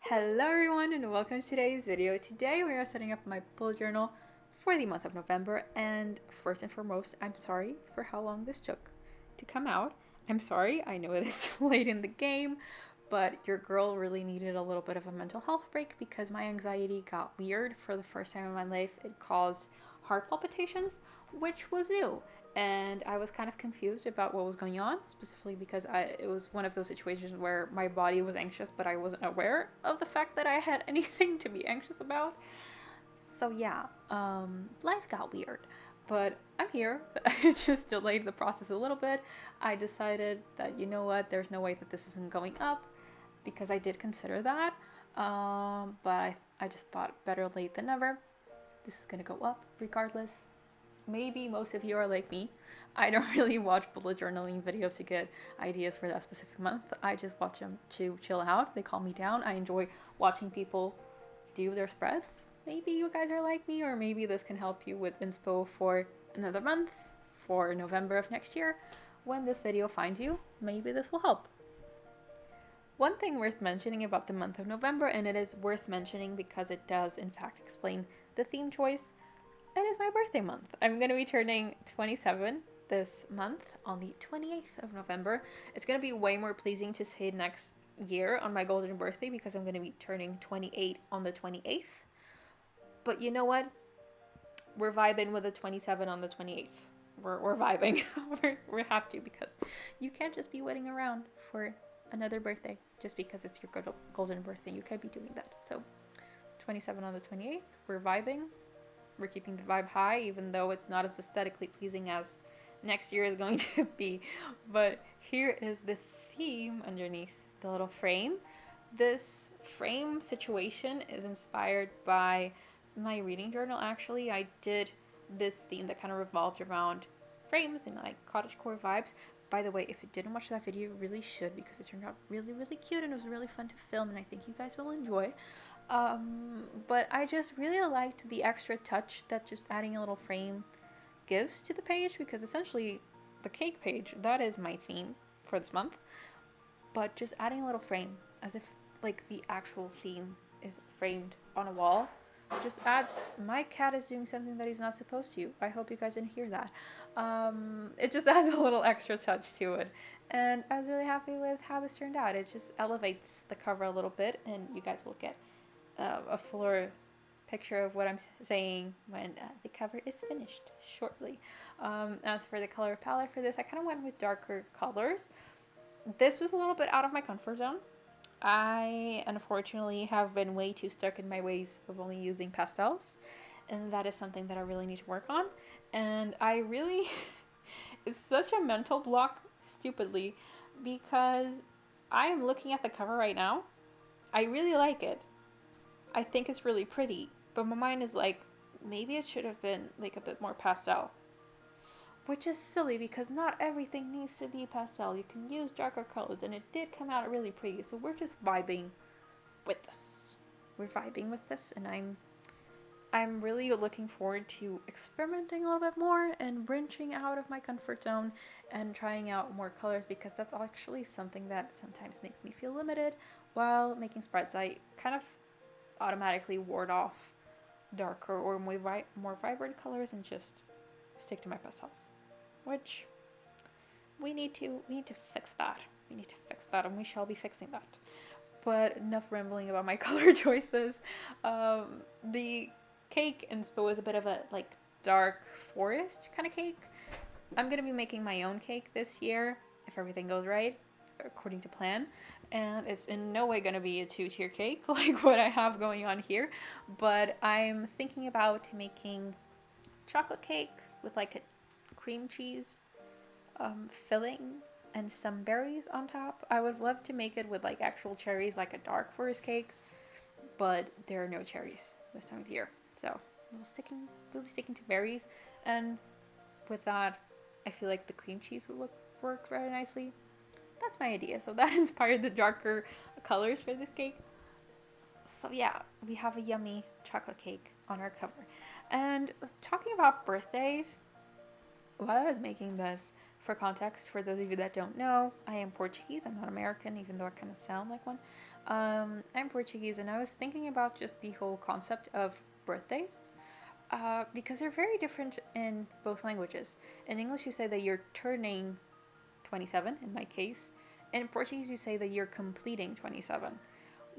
Hello everyone and welcome to today's video. Today we are setting up my bullet journal for the month of November, and first and foremost, I'm sorry for how long this took to come out. I'm sorry, I know it is late in the game, but your girl really needed a little bit of a mental health break because my anxiety got weird for the first time in my life. It caused heart palpitations, which was new, and I was kind of confused about what was going on, specifically because it was one of those situations where my body was anxious, but I wasn't aware of the fact that I had anything to be anxious about. So yeah, life got weird, but I'm here. I just delayed the process a little bit. I decided that, you know what, there's no way that this isn't going up, because I did consider that, but I just thought better late than never. This is gonna go up regardless. Maybe most of you are like me. I don't really watch bullet journaling videos to get ideas for that specific month. I just watch them to chill out. They calm me down. I enjoy watching people do their spreads. Maybe you guys are like me, or maybe this can help you with inspo for another month, for November of next year. When this video finds you, maybe this will help. One thing worth mentioning about the month of November, and it is worth mentioning because it does in fact explain the theme choice, it is my birthday month. I'm going to be turning 27 this month on the 28th of November. It's going to be way more pleasing to say next year on my golden birthday because I'm going to be turning 28 on the 28th. But you know what? We're vibing with the 27 on the 28th. We're vibing. we have to, because you can't just be waiting around for another birthday just because it's your golden birthday. You can't be doing that. So 27 on the 28th, we're vibing. We're keeping the vibe high, even though it's not as aesthetically pleasing as next year is going to be. But here is the theme underneath the little frame. This frame situation is inspired by my reading journal. Actually, I did this theme that kind of revolved around frames and like cottagecore vibes. By the way, if you didn't watch that video, you really should, because it turned out really, really cute and it was really fun to film, and I think you guys will enjoy. But I just really liked the extra touch that just adding a little frame gives to the page, because essentially the cake page, that is my theme for this month, but just adding a little frame as if like the actual theme is framed on a wall just adds, my cat is doing something that he's not supposed to. I hope you guys didn't hear that. It just adds a little extra touch to it, and I was really happy with how this turned out. It just elevates the cover a little bit, and you guys will get a fuller picture of what I'm saying when the cover is finished shortly. As for the color palette for this, I kind of went with darker colors. This was a little bit out of my comfort zone. I unfortunately have been way too stuck in my ways of only using pastels, and that is something that I really need to work on. And I really, it's such a mental block, stupidly, because I am looking at the cover right now. I really like it. I think it's really pretty, but my mind is like, maybe it should have been like a bit more pastel. Which is silly, because not everything needs to be pastel. You can use darker colors, and it did come out really pretty. So we're just vibing with this. We're vibing with this, and I'm really looking forward to experimenting a little bit more and branching out of my comfort zone and trying out more colors, because that's actually something that sometimes makes me feel limited while making spreads. I kind of automatically ward off darker or more vibrant colors and just stick to my pastels, which we need to fix that. We need to fix that, and we shall be fixing that. But enough rambling about my color choices. The cake inspo is a bit of a like dark forest kind of cake. I'm gonna be making my own cake this year if everything goes right, according to plan, and it's in no way going to be a 2-tier cake like what I have going on here, but I'm thinking about making chocolate cake with like a cream cheese filling and some berries on top. I would love to make it with like actual cherries, like a dark forest cake, but there are no cherries this time of year, so we'll be sticking to berries, and with that I feel like the cream cheese would work very nicely. That's my idea. So that inspired the darker colors for this cake. So yeah, we have a yummy chocolate cake on our cover. And talking about birthdays, while I was making this For context, for those of you that don't know, I am Portuguese. I'm not American, even though I kind of sound like one. I'm Portuguese, and I was thinking about just the whole concept of birthdays. Because they're very different in both languages. In English, you say that you're turning 27, in my case. In Portuguese, you say that you're completing 27.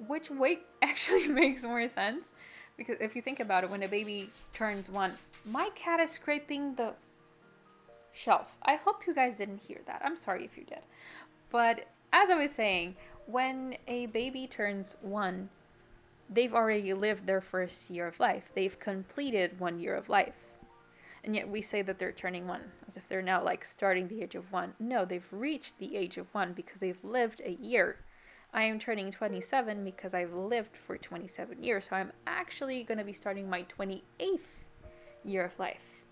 Which way actually makes more sense? Because if you think about it, when a baby turns 1, my cat is scraping the shelf. I hope you guys didn't hear that. I'm sorry if you did. But as I was saying, when a baby turns 1, they've already lived their first year of life. They've completed 1 year of life. And yet we say that they're turning 1, as if they're now like starting the age of 1. No, they've reached the age of 1 because they've lived a year. I am turning 27 because I've lived for 27 years. So I'm actually going to be starting my 28th year of life.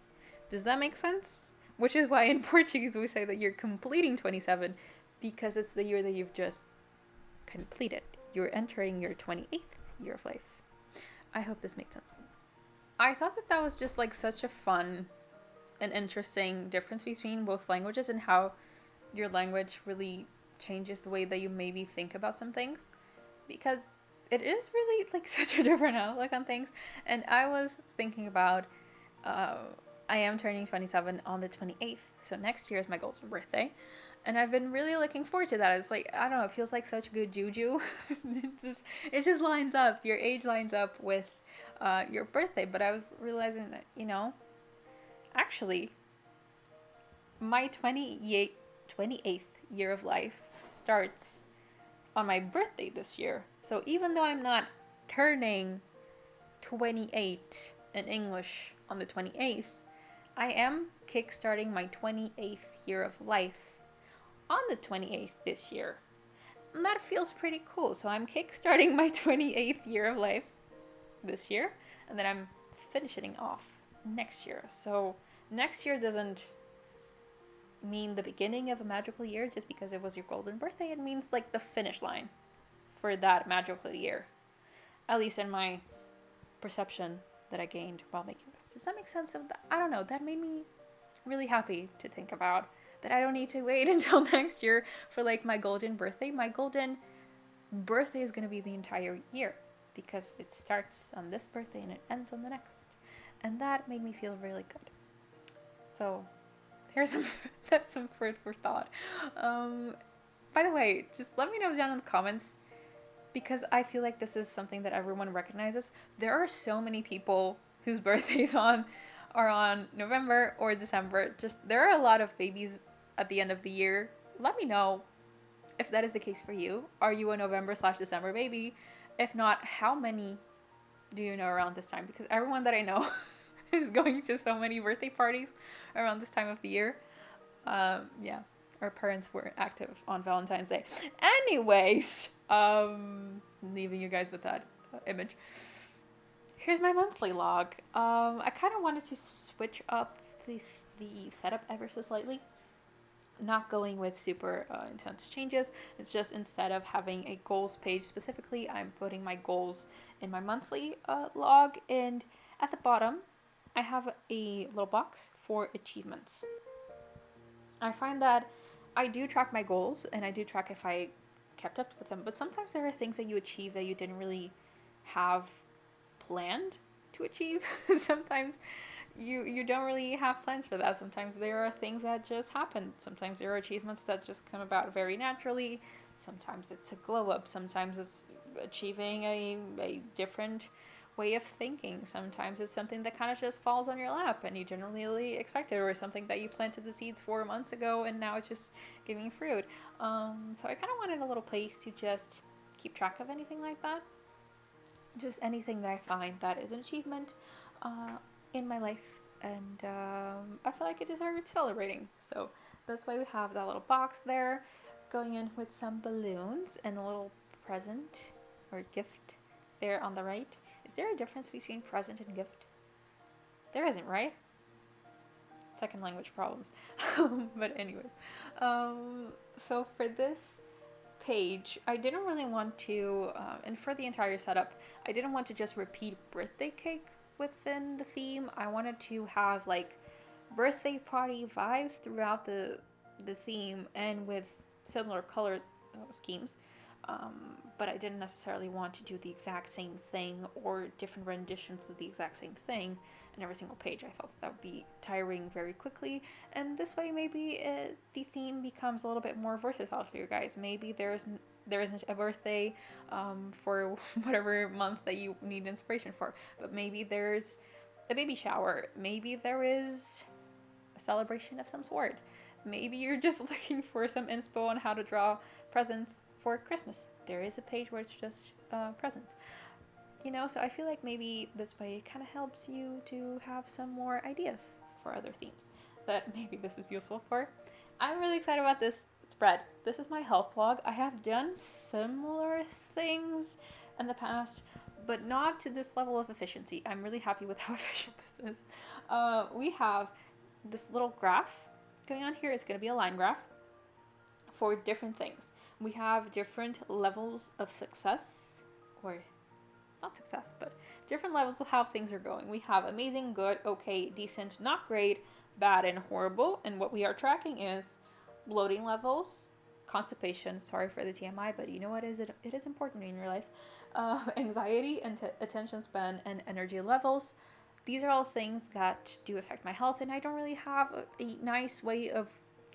Does that make sense? Which is why in Portuguese we say that you're completing 27 because it's the year that you've just completed. You're entering your 28th year of life. I hope this makes sense. I thought that that was just like such a fun and interesting difference between both languages and how your language really changes the way that you maybe think about some things, because it is really like such a different outlook on things. And I was thinking about I am turning 27 on the 28th, so next year is my golden birthday, and I've been really looking forward to that. It's like, I don't know, it feels like such good juju. it just lines up. Your age lines up with your birthday. But I was realizing that, actually, my 28th year of life starts on my birthday this year. So even though I'm not turning 28 in English on the 28th, I am kickstarting my 28th year of life on the 28th this year. And that feels pretty cool. So I'm kickstarting my 28th year of life this year, and then I'm finishing off next year. So next year doesn't mean the beginning of a magical year just because it was your golden birthday. It means like the finish line for that magical year, at least in my perception that I gained while making this. Does that make sense of that? I don't know. That made me really happy to think about that I don't need to wait until next year for like my golden birthday. My golden birthday is going to be the entire year because it starts on this birthday and it ends on the next. And that made me feel really good. So there's some food for thought. By the way, just let me know down in the comments, because I feel like this is something that everyone recognizes. There are so many people whose birthdays are on November or December. Just there are a lot of babies at the end of the year. Let me know if that is the case for you. Are you a November/December baby? If not, how many do you know around this time? Because everyone that I know is going to so many birthday parties around this time of the year. Yeah, our parents were active on Valentine's Day. Anyways, leaving you guys with that image. Here's my monthly log. I kind of wanted to switch up the setup ever so slightly. Not going with super intense changes. It's just instead of having a goals page specifically, I'm putting my goals in my monthly log, and at the bottom I have a little box for achievements. I find that I do track my goals and I do track if I kept up with them, but sometimes there are things that you achieve that you didn't really have planned to achieve. Sometimes you don't really have plans for that. Sometimes there are things that just happen. Sometimes there are achievements that just come about very naturally. Sometimes it's a glow up. Sometimes it's achieving a different way of thinking. Sometimes it's something that kind of just falls on your lap and you didn't really expect it, or something that you planted the seeds 4 months ago and now it's just giving fruit. So I kind of wanted a little place to just keep track of anything like that. Just anything that I find that is an achievement in my life, and I feel like it deserves celebrating. So that's why we have that little box there, going in with some balloons and a little present or gift there on the right. Is there a difference between present and gift? There isn't, right? Second language problems. But anyways, so for this page, I didn't really want to, and for the entire setup, I didn't want to just repeat birthday cake within the theme. I wanted to have like birthday party vibes throughout the the theme and with similar color schemes, but I didn't necessarily want to do the exact same thing or different renditions of the exact same thing in every single page. I thought that would be tiring very quickly, and this way maybe the theme becomes a little bit more versatile for you guys. Maybe there isn't a birthday for whatever month that you need inspiration for, but maybe there's a baby shower, maybe there is a celebration of some sort. Maybe you're just looking for some inspo on how to draw presents for Christmas. There is a page where it's just presents. So I feel like maybe this way it kind of helps you to have some more ideas for other themes that maybe this is useful for. I'm really excited about this spread. This is my health vlog. I have done similar things in the past, but not to this level of efficiency. I'm really happy with how efficient this is. We have this little graph going on here. It's going to be a line graph for different things. We have different levels of success, or not success, but different levels of how things are going. We have amazing, good, okay, decent, not great, bad, and horrible. And what we are tracking is bloating levels, constipation, sorry for the TMI, but you know what it is important in your life, anxiety and attention span and energy levels. These are all things that do affect my health, and I don't really have a nice way of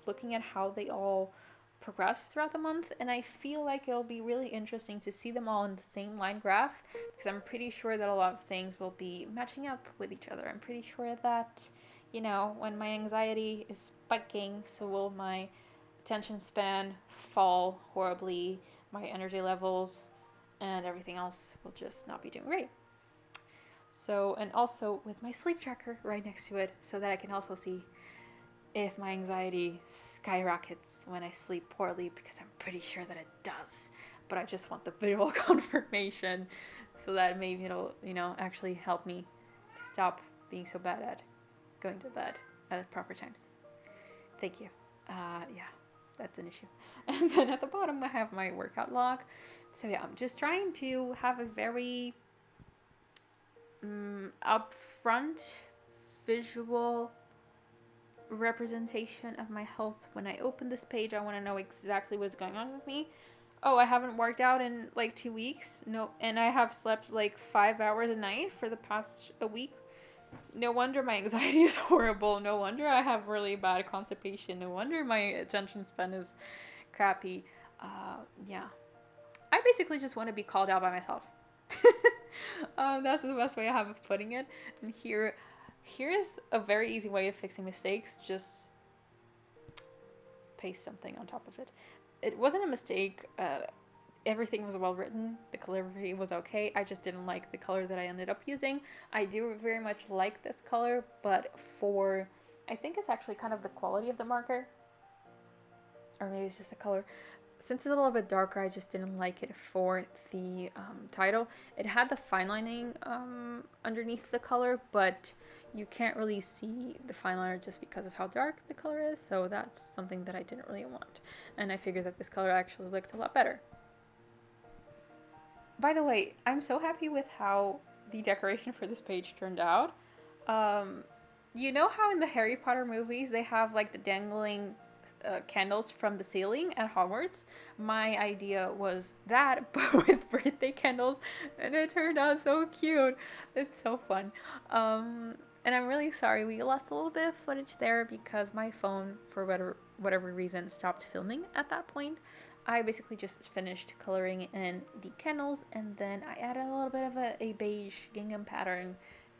looking at how they all progress throughout the month, and I feel like it'll be really interesting to see them all in the same line graph, because I'm pretty sure that a lot of things will be matching up with each other. I'm pretty sure that, when my anxiety is spiking, so will my attention span fall horribly, my energy levels and everything else will just not be doing great. So, and also with my sleep tracker right next to it, so that I can also see if my anxiety skyrockets when I sleep poorly, because I'm pretty sure that it does. But I just want the visual confirmation so that maybe it'll, actually help me to stop being so bad at going to bed at proper times. Thank you. Yeah, that's an issue. And then at the bottom I have my workout log. So yeah, I'm just trying to have a very upfront visual representation of my health. When I open this page, I want to know exactly what's going on with me. Oh, I haven't worked out in like 2 weeks. No, and I have slept like 5 hours a night for the past a week. No wonder my anxiety is horrible. No wonder I have really bad constipation. No wonder my attention span is crappy. Yeah. I basically just want to be called out by myself. That's the best way I have of putting it. And here's a very easy way of fixing mistakes. Just paste something on top of it. It wasn't a mistake. Everything was well written. The calligraphy was okay. I just didn't like the color that I ended up using. I do very much like this color, but I think it's actually kind of the quality of the marker. Or maybe it's just the color. Since it's a little bit darker, I just didn't like it for the title. It had the fine lining underneath the color, but you can't really see the fine liner just because of how dark the color is, so that's something that I didn't really want. And I figured that this color actually looked a lot better. By the way, I'm so happy with how the decoration for this page turned out. You know how in the Harry Potter movies they have like the dangling candles from the ceiling at Hogwarts? My idea was that, but with birthday candles, and it turned out so cute. It's so fun. And I'm really sorry we lost a little bit of footage there because my phone, for whatever reason, stopped filming at that point. I basically just finished coloring in the candles, and then I added a little bit of a beige gingham pattern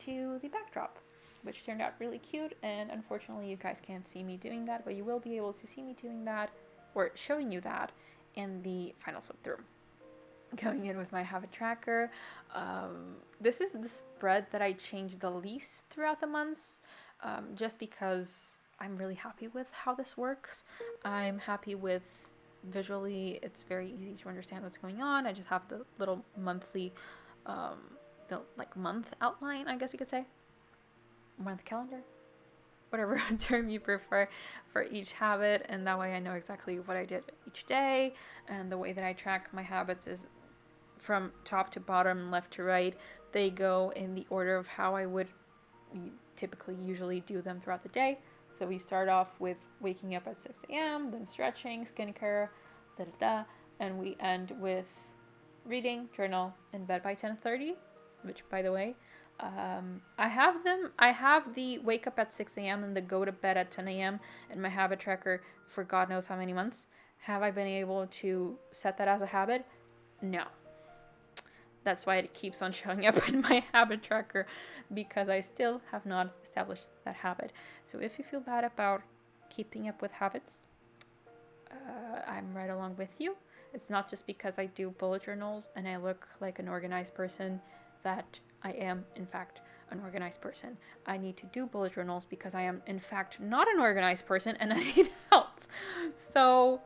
to the backdrop, which turned out really cute. And unfortunately you guys can't see me doing that, but you will be able to see me doing that, or showing you that, in the final flip through. Going in with my habit tracker. This is the spread that I changed the least throughout the months, just because I'm really happy with how this works. I'm happy with visually, it's very easy to understand what's going on. I just have the little monthly, month outline, I guess you could say. Month calendar, whatever term you prefer, for each habit, and that way I know exactly what I did each day. And the way that I track my habits is from top to bottom, left to right. They go in the order of how I would typically usually do them throughout the day. So we start off with waking up at 6 a.m., then stretching, skincare, da da da, and we end with reading, journal, and bed by 10:30, which, by the way, I have the wake up at 6 a.m. and the go to bed at 10 a.m. in my habit tracker for God knows how many months. Have I been able to set that as a habit? No. That's why it keeps on showing up in my habit tracker, because I still have not established that habit. So if you feel bad about keeping up with habits, I'm right along with you. It's not just because I do bullet journals and I look like an organized person that I am, in fact, an organized person. I need to do bullet journals because I am, in fact, not an organized person and I need help. So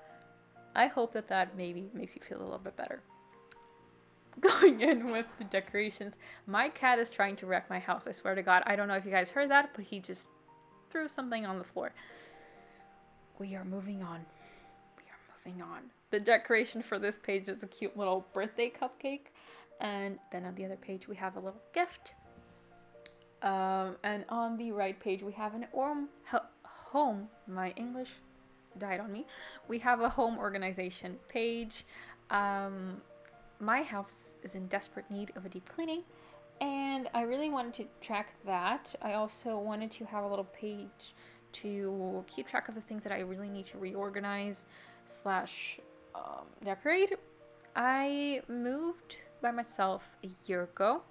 I hope that maybe makes you feel a little bit better. Going in with the decorations. My cat is trying to wreck my house. I swear to God. I don't know if you guys heard that, but he just threw something on the floor. We are moving on. The decoration for this page is a cute little birthday cupcake. And then on the other page, we have a little gift. And on the right page, we have an home. My English died on me. We have a home organization page. My house is in desperate need of a deep cleaning, and I really wanted to track that. I also wanted to have a little page to keep track of the things that I really need to reorganize / decorate. I moved by myself a year ago,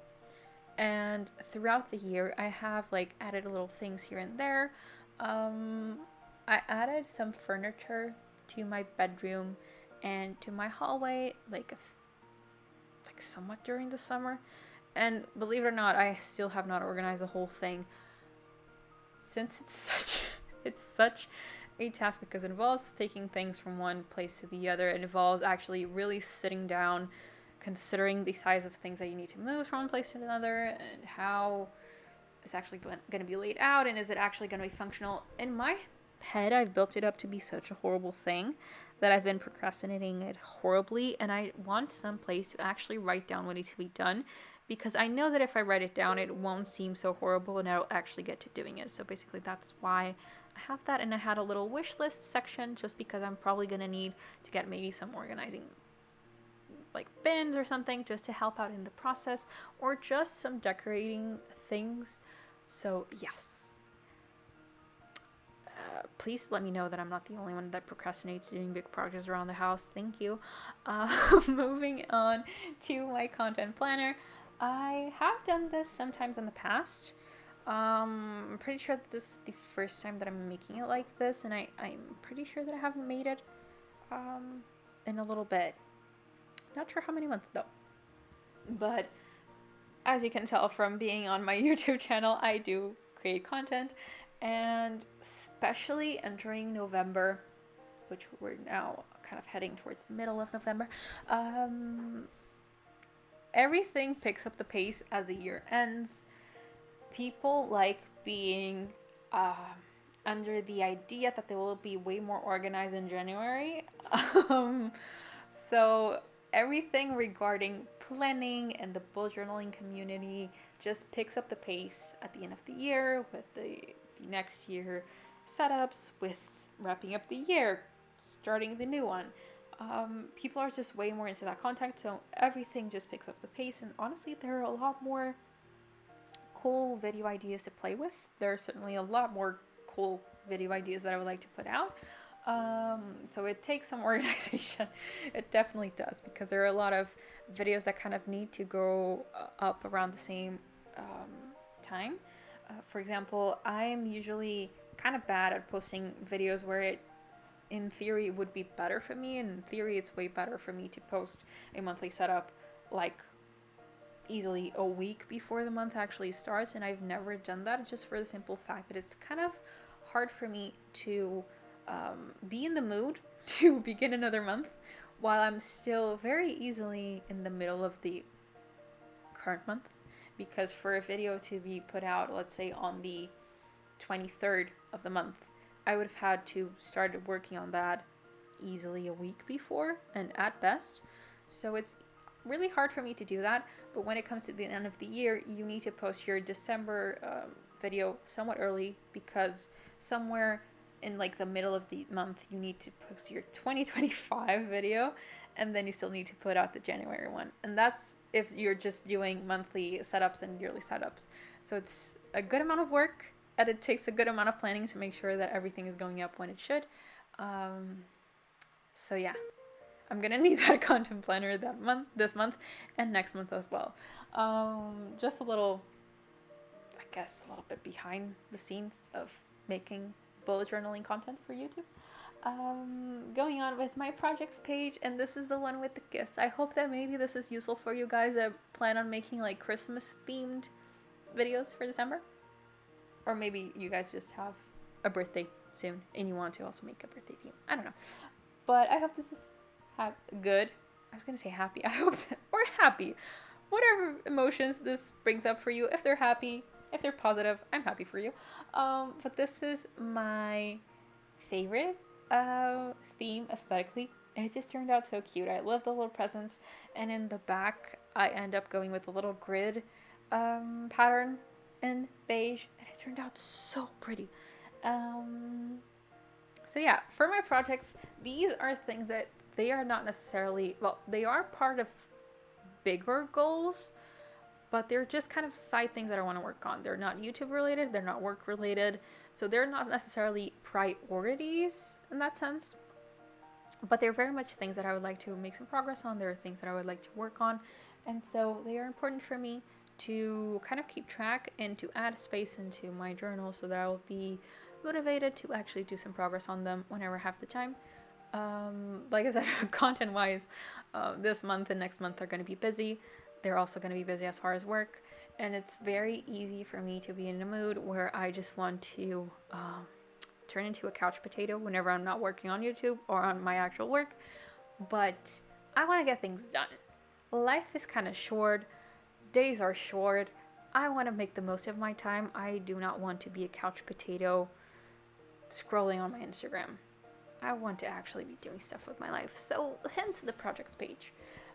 and throughout the year I have added little things here and there. I added some furniture to my bedroom and to my hallway somewhat during the summer, and believe it or not, I still have not organized the whole thing, since it's such a task, because it involves taking things from one place to the other. It involves actually really sitting down, considering the size of things that you need to move from one place to another, and how it's actually going to be laid out, and is it actually going to be functional. In my head, I've built it up to be such a horrible thing that I've been procrastinating it horribly, and I want some place to actually write down what needs to be done, because I know that if I write it down, it won't seem so horrible and I'll actually get to doing it. So basically that's why I have that. And I had a little wish list section, just because I'm probably going to need to get maybe some organizing bins or something, just to help out in the process, or just some decorating things. So yes, please let me know that I'm not the only one that procrastinates doing big projects around the house. Thank you. Moving on to my content planner. I have done this sometimes in the past. I'm pretty sure that this is the first time that I'm making it like this, and I'm pretty sure that I haven't made it in a little bit. Not sure how many months though. But as you can tell from being on my YouTube channel, I do create content, and especially entering November, which we're now kind of heading towards the middle of November, everything picks up the pace as the year ends. People like being under the idea that they will be way more organized in January. So everything regarding planning and the bullet journaling community just picks up the pace at the end of the year, with the next year setups, with wrapping up the year, starting the new one. People are just way more into that content, so everything just picks up the pace. And honestly, there are a lot more cool video ideas to play with. There are certainly a lot more cool video ideas that I would like to put out. So it takes some organization. It definitely does, because there are a lot of videos that kind of need to go up around the same time. For example, I'm usually kind of bad at posting videos where it, in theory, would be better for me. In theory, it's way better for me to post a monthly setup easily a week before the month actually starts, and I've never done that, just for the simple fact that it's kind of hard for me to be in the mood to begin another month while I'm still very easily in the middle of the current month. Because for a video to be put out, let's say on the 23rd of the month, I would have had to start working on that easily a week before, and at best. So it's really hard for me to do that. But when it comes to the end of the year, you need to post your December video somewhat early because somewhere in like the middle of the month you need to post your 2025 video, and then you still need to put out the January one. And that's if you're just doing monthly setups and yearly setups. So it's a good amount of work, and it takes a good amount of planning to make sure that everything is going up when it should. So yeah, I'm gonna need that content planner this month, and next month as well. Just a little, I guess, a little bit behind the scenes of making bullet journaling content for YouTube. Going on with my projects page, and this is the one with the gifts. I hope that maybe this is useful for you guys that plan on making like Christmas themed videos for December, or maybe you guys just have a birthday soon and you want to also make a birthday theme. I don't know, but I hope this is good. I was gonna say happy. I hope or happy, whatever emotions this brings up for you. If they're happy, if they're positive, I'm happy for you. But this is my favorite theme aesthetically. It just turned out so cute. I love the little presents, and in the back I end up going with a little grid pattern in beige, and it turned out so pretty. So yeah, for my projects, these are things that they are not necessarily, well, they are part of bigger goals, but they're just kind of side things that I want to work on. They're not YouTube related, they're not work related, so they're not necessarily priorities in that sense, but they're very much things that I would like to make some progress on. There are things that I would like to work on, and so they are important for me to kind of keep track and to add space into my journal so that I will be motivated to actually do some progress on them whenever I have the time. Like I said, content wise, this month and next month are going to be busy. They're also going to be busy as far as work, and it's very easy for me to be in a mood where I just want to turn into a couch potato whenever I'm not working on YouTube or on my actual work. But I want to get things done. Life is kind of short, days are short. I want to make the most of my time. I do not want to be a couch potato scrolling on my Instagram. I want to actually be doing stuff with my life. So hence the projects page.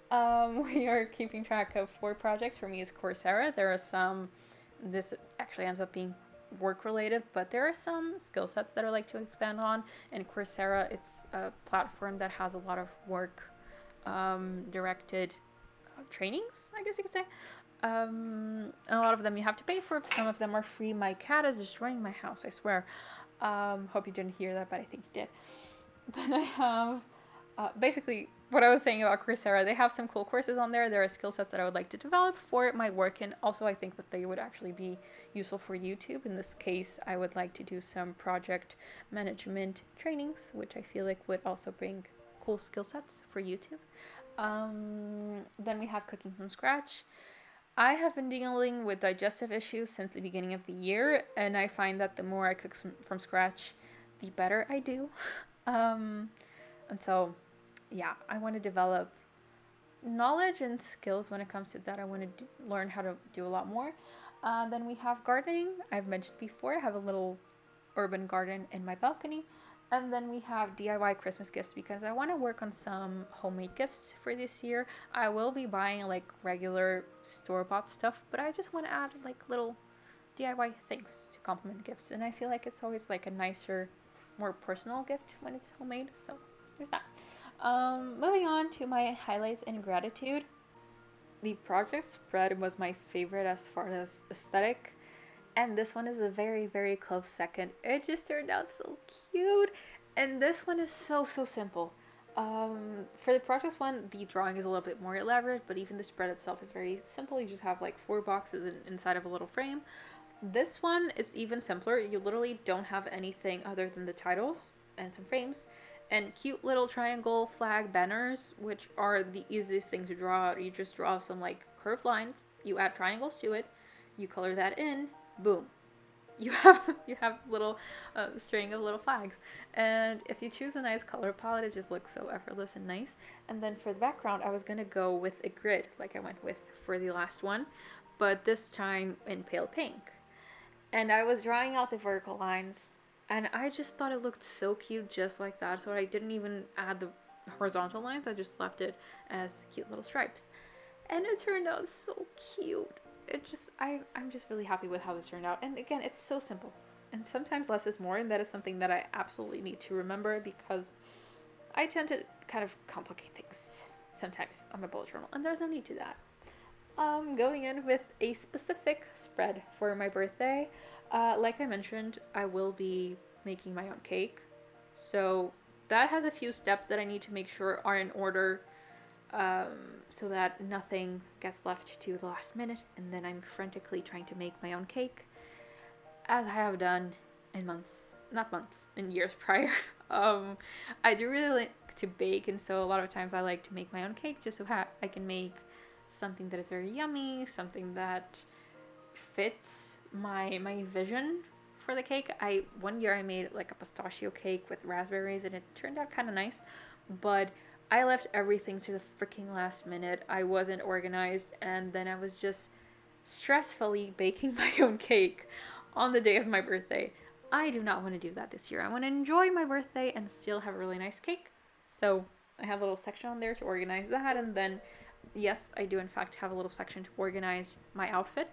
We are keeping track of 4 projects. For me, it's Coursera. There are some, this actually ends up being work related, but there are some skill sets that I like to expand on. And Coursera, it's a platform that has a lot of work directed trainings, I guess you could say. A lot of them you have to pay for, some of them are free. My cat is destroying my house, I swear. Hope you didn't hear that, but I think you did. Then I have basically what I was saying about Coursera. They have some cool courses on there. There are skill sets that I would like to develop for my work, and also I think that they would actually be useful for YouTube. In this case, I would like to do some project management trainings, which I feel like would also bring cool skill sets for YouTube. Then we have cooking from scratch. I have been dealing with digestive issues since the beginning of the year, and I find that the more I cook from scratch, the better I do. And so, yeah, I want to develop knowledge and skills when it comes to that. I want to learn how to do a lot more. Then we have gardening. I've mentioned before, I have a little urban garden in my balcony. And then we have DIY Christmas gifts because I want to work on some homemade gifts for this year. I will be buying like regular store-bought stuff, but I just want to add like little DIY things to complement gifts. And I feel like it's always like a nicer, more personal gift when it's homemade. So there's that. Moving on to my highlights and gratitude. The project spread was my favorite as far as aesthetic. And this one is a very, very close second. It just turned out so cute. And this one is so simple. For the projects one, the drawing is a little bit more elaborate, but even the spread itself is very simple. You just have like 4 boxes inside of a little frame. This one is even simpler. You literally don't have anything other than the titles and some frames and cute little triangle flag banners, which are the easiest thing to draw out. You just draw some like curved lines, you add triangles to it, you color that in, boom, you have little string of little flags. And if you choose a nice color palette, it just looks so effortless and nice. And then for the background, I was gonna go with a grid like I went with for the last one, but this time in pale pink. And I was drawing out the vertical lines, and I just thought it looked so cute just like that, so I didn't even add the horizontal lines. I just left it as cute little stripes, and it turned out so cute. I'm just really happy with how this turned out. And again, it's so simple. And sometimes less is more, and that is something that I absolutely need to remember because I tend to kind of complicate things sometimes on my bullet journal, and there's no need to that. Going in with a specific spread for my birthday. Like I mentioned, I will be making my own cake. So that has a few steps that I need to make sure are in order, so that nothing gets left to the last minute, and then I'm frantically trying to make my own cake, as I have done in in years prior. I do really like to bake, and so a lot of times I like to make my own cake just so I can make something that is very yummy, something that fits my vision for the cake. One year I made like a pistachio cake with raspberries, and it turned out kind of nice, but I left everything to the freaking last minute. I wasn't organized, and then I was just stressfully baking my own cake on the day of my birthday. I do not want to do that this year. I want to enjoy my birthday and still have a really nice cake. So I have a little section on there to organize that, and then yes, I do in fact have a little section to organize my outfit.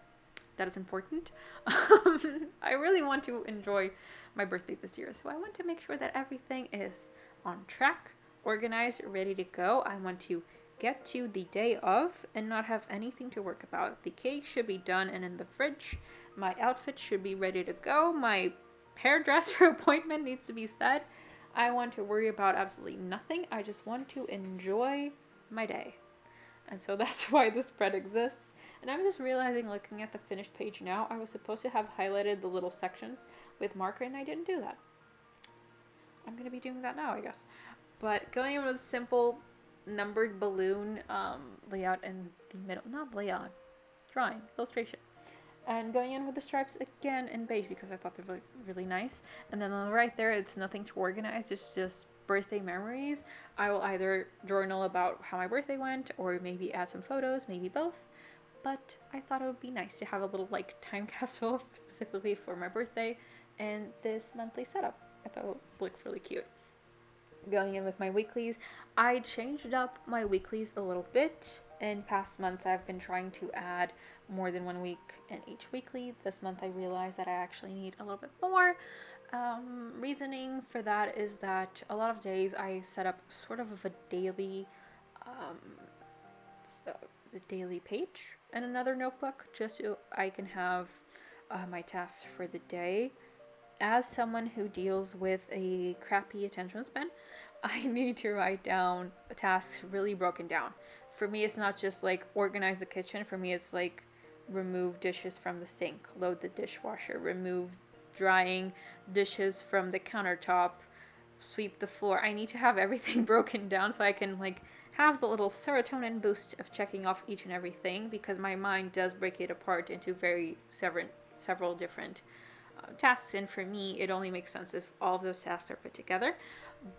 That is important. I really want to enjoy my birthday this year, so I want to make sure that everything is on track, organized, ready to go. I want to get to the day of and not have anything to work about. The cake should be done and in the fridge. My outfit should be ready to go. My hairdresser appointment needs to be set. I want to worry about absolutely nothing. I just want to enjoy my day. And so that's why the spread exists. And I'm just realizing, looking at the finished page now, I was supposed to have highlighted the little sections with marker, and I didn't do that. I'm going to be doing that now, I guess. But going in with simple numbered balloon layout in the middle. Not layout. Drawing. Illustration. And going in with the stripes again in beige because I thought they were really, really nice. And then on the right there, it's nothing to organize. It's just birthday memories. I will either journal about how my birthday went or maybe add some photos, maybe both. But I thought it would be nice to have a little like time capsule specifically for my birthday and this monthly setup. I thought it would look really cute. Going in with my weeklies, I changed up my weeklies a little bit. In past months, I've been trying to add more than 1 week in each weekly. This month, I realized that I actually need a little bit more. Reasoning for that is that a lot of days I set up sort of a daily, the daily page in another notebook just so I can have my tasks for the day. As someone who deals with a crappy attention span, I need to write down tasks really broken down. For me, it's not just like organize the kitchen. For me, it's like remove dishes from the sink, load the dishwasher, remove drying dishes from the countertop, sweep the floor. I need to have everything broken down so I can like have the little serotonin boost of checking off each and everything, because my mind does break it apart into several different tasks, and for me it only makes sense if all of those tasks are put together.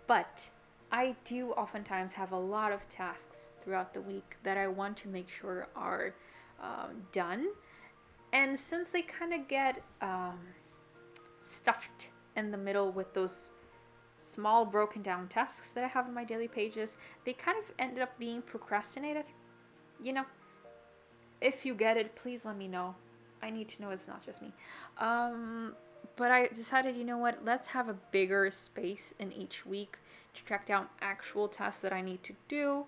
But I do oftentimes have a lot of tasks throughout the week that I want to make sure are done, and since they kind of get stuffed in the middle with those small broken down tasks that I have in my daily pages, they kind of ended up being procrastinated. You know, if you get it, please let me know. I need to know it's not just me. But I decided, you know what, let's have a bigger space in each week to track down actual tasks that I need to do,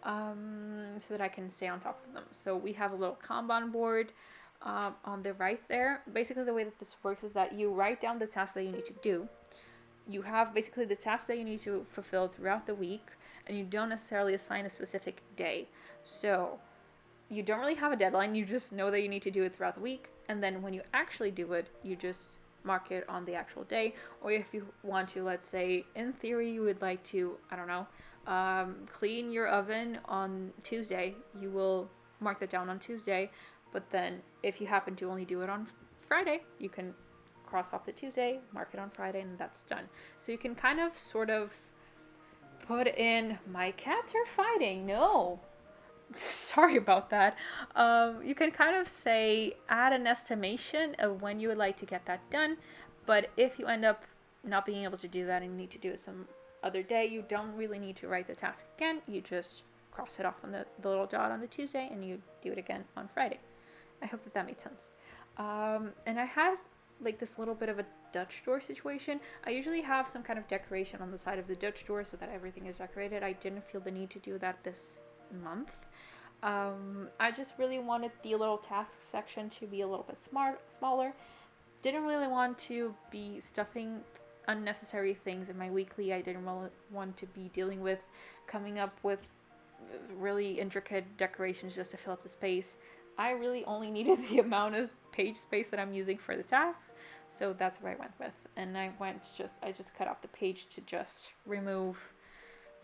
so that I can stay on top of them. So we have a little Kanban board on the right there. Basically, the way that this works is that you write down the tasks that you need to do. You have basically the tasks that you need to fulfill throughout the week, and you don't necessarily assign a specific day. So you don't really have a deadline. You just know that you need to do it throughout the week, and then when you actually do it, you just mark it on the actual day. Or if you want to, let's say in theory you would like to, I don't know, clean your oven on Tuesday, you will mark that down on Tuesday. But then if you happen to only do it on Friday, you can cross off the Tuesday, mark it on Friday, and that's done. So you can kind of sort of put in, my cats are fighting, no, sorry about that. You can kind of say, add an estimation of when you would like to get that done. But if you end up not being able to do that and you need to do it some other day, you don't really need to write the task again. You just cross it off on the little dot on the Tuesday, and you do it again on Friday. I hope that made sense. And I had like this little bit of a Dutch door situation. I usually have some kind of decoration on the side of the Dutch door so that everything is decorated. I didn't feel the need to do that this month. I just really wanted the little task section to be a little bit smaller. Didn't really want to be stuffing unnecessary things in my weekly. I didn't really want to be dealing with coming up with really intricate decorations just to fill up the space. I really only needed the amount of page space that I'm using for the tasks, so that's what I went with. And I just cut off the page to just remove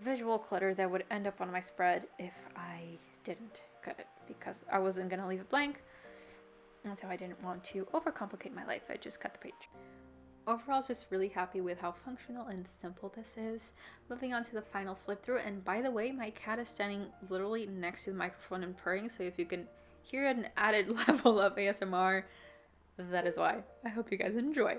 visual clutter that would end up on my spread if I didn't cut it, because I wasn't gonna leave it blank, and so I didn't want to overcomplicate my life. I just cut the page. Overall, just really happy with how functional and simple this is. Moving on to the final flip through, and by the way, my cat is standing literally next to the microphone and purring, so if you can hear an added level of ASMR, that is why. I hope you guys enjoy.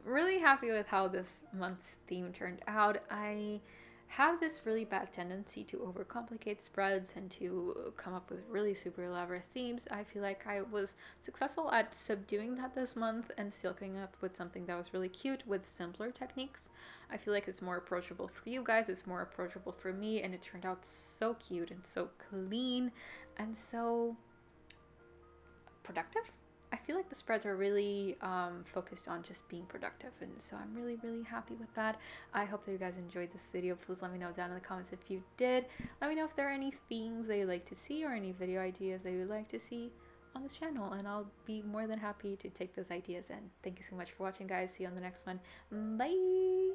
Really happy with how this month's theme turned out. I have this really bad tendency to overcomplicate spreads and to come up with really super elaborate themes. I feel like I was successful at subduing that this month and still coming up with something that was really cute with simpler techniques. I feel like it's more approachable for you guys, it's more approachable for me, and it turned out so cute and so clean and so productive. I feel like the spreads are really focused on just being productive, and so I'm really happy with that. I hope that you guys enjoyed this video. Please let me know down in the comments if you did. Let me know if there are any themes that you'd like to see or any video ideas that you'd like to see on this channel, and I'll be more than happy to take those ideas in. Thank you so much for watching, guys. See you on the next one. Bye!